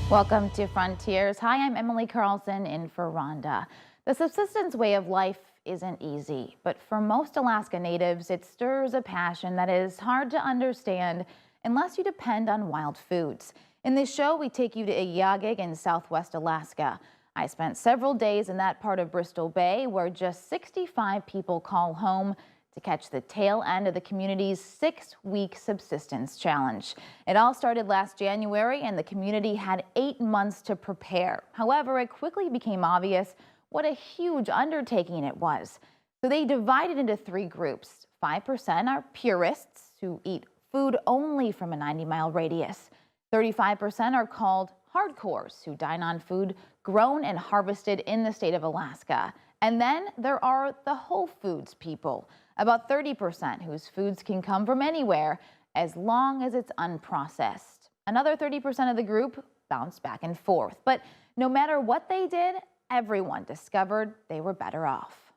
Welcome to Frontiers. Hi, I'm Emily Carlson in for Rhonda. The subsistence way of life isn't easy, but for most Alaska natives, it stirs a passion that is hard to understand unless you depend on wild foods. In this show, we take you to Igiugig in southwest Alaska. I spent several days in that part of Bristol Bay where just 65 people call home to catch the tail end of the community's 6-week subsistence challenge. It all started last January and the community had 8 months to prepare. However, it quickly became obvious what a huge undertaking it was. So they divided into 3 groups. 5% are purists who eat food only from a 90-mile radius. 35% are called hardcores who dine on food grown and harvested in the state of Alaska. And then there are the whole foods people, about 30% whose foods can come from anywhere as long as it's unprocessed. Another 30% of the group bounced back and forth. But no matter what they did, everyone discovered they were better off.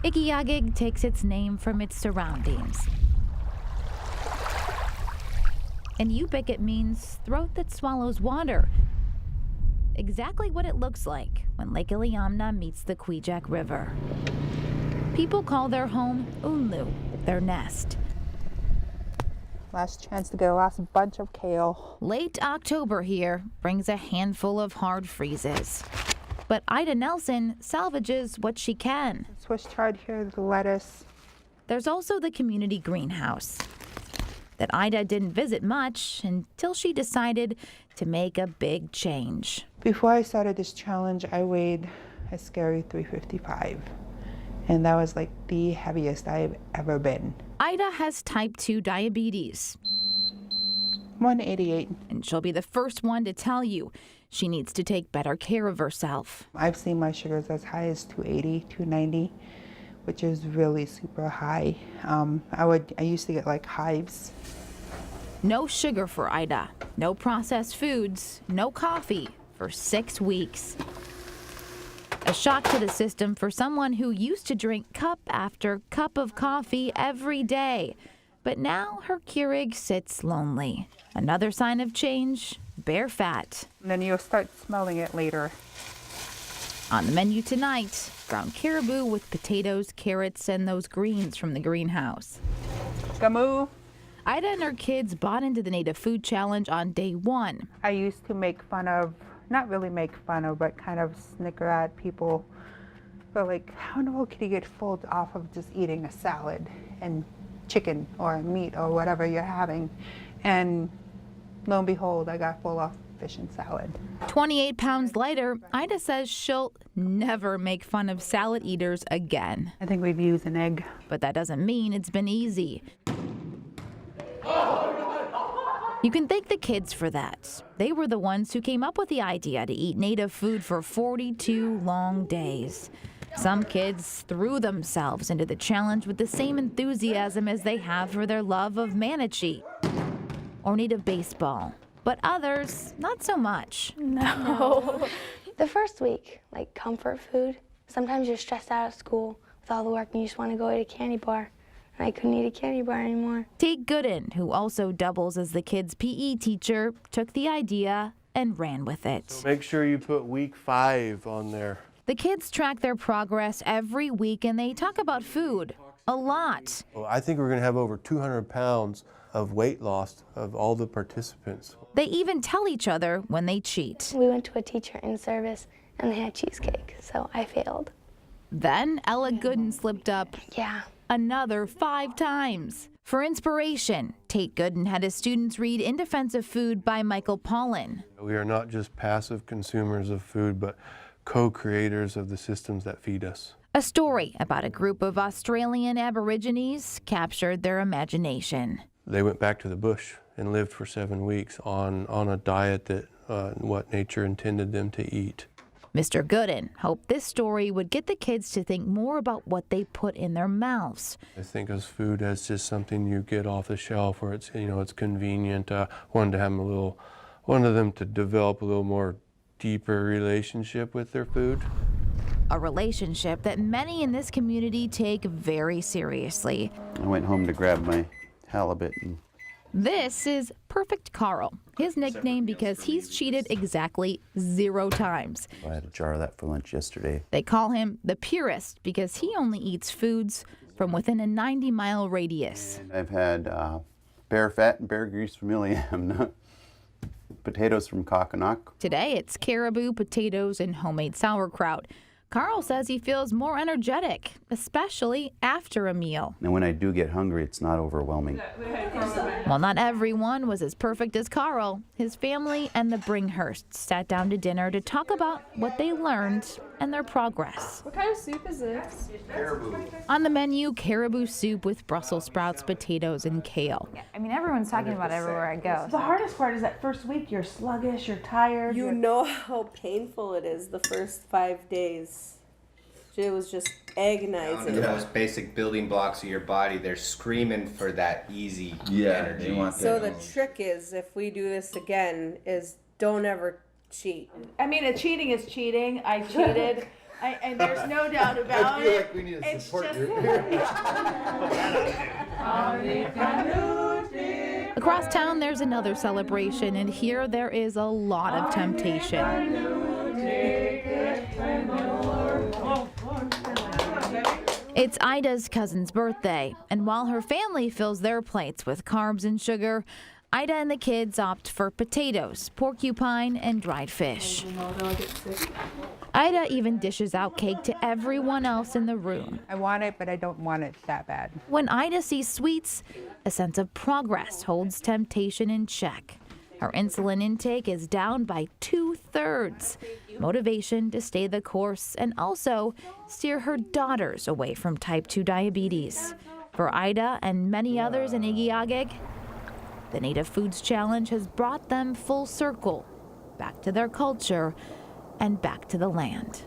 Igiugig takes its name from its surroundings. And Yupik, it means throat that swallows water. Exactly what it looks like when Lake Iliamna meets the Igiugig River. People call their home Unlu, their nest. Last chance to get a last bunch of kale. Late October here brings a handful of hard freezes. But Ida Nelson salvages what she can. Swiss chard here, the lettuce. There's also the community greenhouse that Ida didn't visit much until she decided to make a big change. Before I started this challenge, I weighed a scary 355. And that was like the heaviest I've ever been. Ida has type 2 diabetes. 188. And she'll be the first one to tell you she needs to take better care of herself. I've seen my sugars as high as 280, 290, which is really super high. I used to get like hives. No sugar for Ida, no processed foods, no coffee for 6 weeks. A shock to the system for someone who used to drink cup after cup of coffee every day. But now her Keurig sits lonely. Another sign of change, bear fat. And then you'll start smelling it later. On the menu tonight, ground caribou with potatoes, carrots, and those greens from the greenhouse. Gamu. Ida and her kids bought into the Native Food Challenge on day 1. I used to make fun of, not really make fun of, but kind of snicker at people. But like, how in the world could you get full off of just eating a salad and chicken or meat or whatever you're having? And lo and behold, I got full off fish and salad. 28 pounds lighter, Ida says she'll never make fun of salad eaters again. I think we've used an egg. But that doesn't mean it's been easy. You can thank the kids for that. They were the ones who came up with the idea to eat native food for 42 long days. Some kids threw themselves into the challenge with the same enthusiasm as they have for their love of Manatee or native baseball. But others, not so much. No. The first week, like comfort food. Sometimes you're stressed out at school with all the work and you just want to go eat a candy bar. And I couldn't eat a candy bar anymore. Tate Gooden, who also doubles as the kids' PE teacher, took the idea and ran with it. So make sure you put week 5 on there. The kids track their progress every week and they talk about food a lot. Well, I think we're going to have over 200 pounds of weight loss of all the participants. They even tell each other when they cheat. We went to a teacher in service and they had cheesecake, so I failed. Then Ella Gooden slipped up another 5 times. For inspiration, Tate Gooden had his students read In Defense of Food by Michael Pollan. We are not just passive consumers of food, but co-creators of the systems that feed us. A story about a group of Australian Aborigines captured their imagination. They went back to the bush and lived for 7 weeks on a diet that what nature intended them to eat. Mr. Gooden hoped this story would get the kids to think more about what they put in their mouths. I think of food as just something you get off the shelf where it's, it's convenient. Wanted to have one of them to develop a little more deeper relationship with their food. A relationship that many in this community take very seriously. I went home to grab my halibut and This is Perfect Carl, his nickname because he's cheated exactly 0 times. I had a jar of that for lunch yesterday. They call him the purist because he only eats foods from within a 90-mile radius. And I've had bear fat and bear grease from Iliam, potatoes from Kokkinok. Today it's caribou, potatoes, and homemade sauerkraut. Carl says he feels more energetic, especially after a meal. And when I do get hungry, it's not overwhelming. While not everyone was as perfect as Carl, his family and the Bringhursts sat down to dinner to talk about what they learned and their progress. What kind of soup is this? Caribou. On the menu, caribou soup with Brussels sprouts, potatoes, and kale. I mean, everyone's talking about it everywhere I go. The hardest part is that first week. You're sluggish, you're tired. You know how painful it is the first 5 days. It was just agonizing. The most basic building blocks of your body, they're screaming for that easy energy. They want So that. the trick is, if we do this again, is don't ever cheat. I mean, cheating is cheating. I cheated. And there's no doubt about it. like we need to It's support just Across town, there's another celebration, and here there is a lot of temptation. It's Ida's cousin's birthday, and while her family fills their plates with carbs and sugar, Ida and the kids opt for potatoes, porcupine, and dried fish. Ida even dishes out cake to everyone else in the room. I want it, but I don't want it that bad. When Ida sees sweets, a sense of progress holds temptation in check. Her insulin intake is down by 2/3. Motivation to stay the course and also steer her daughters away from type 2 diabetes. For Ida and many others in Igiugig, the Native Foods Challenge has brought them full circle, back to their culture and back to the land.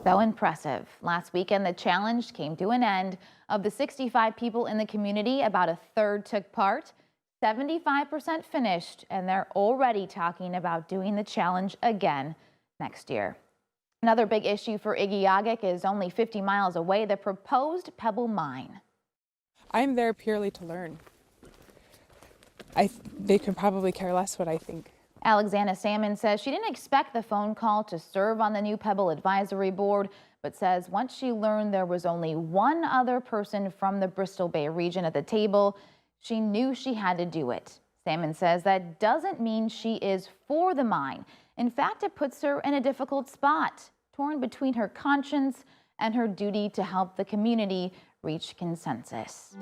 So impressive. Last weekend, the challenge came to an end. Of the 65 people in the community, about 1/3 took part. 75% finished, and they're already talking about doing the challenge again next year. Another big issue for Igiugig is only 50 miles away, the proposed Pebble mine. I'm there purely to learn. They could probably care less what I think. Alexandra Salmon says she didn't expect the phone call to serve on the new Pebble Advisory Board, but says once she learned there was only one other person from the Bristol Bay region at the table, she knew she had to do it. Salmon says that doesn't mean she is for the mine. In fact, it puts her in a difficult spot, torn between her conscience and her duty to help the community reach consensus.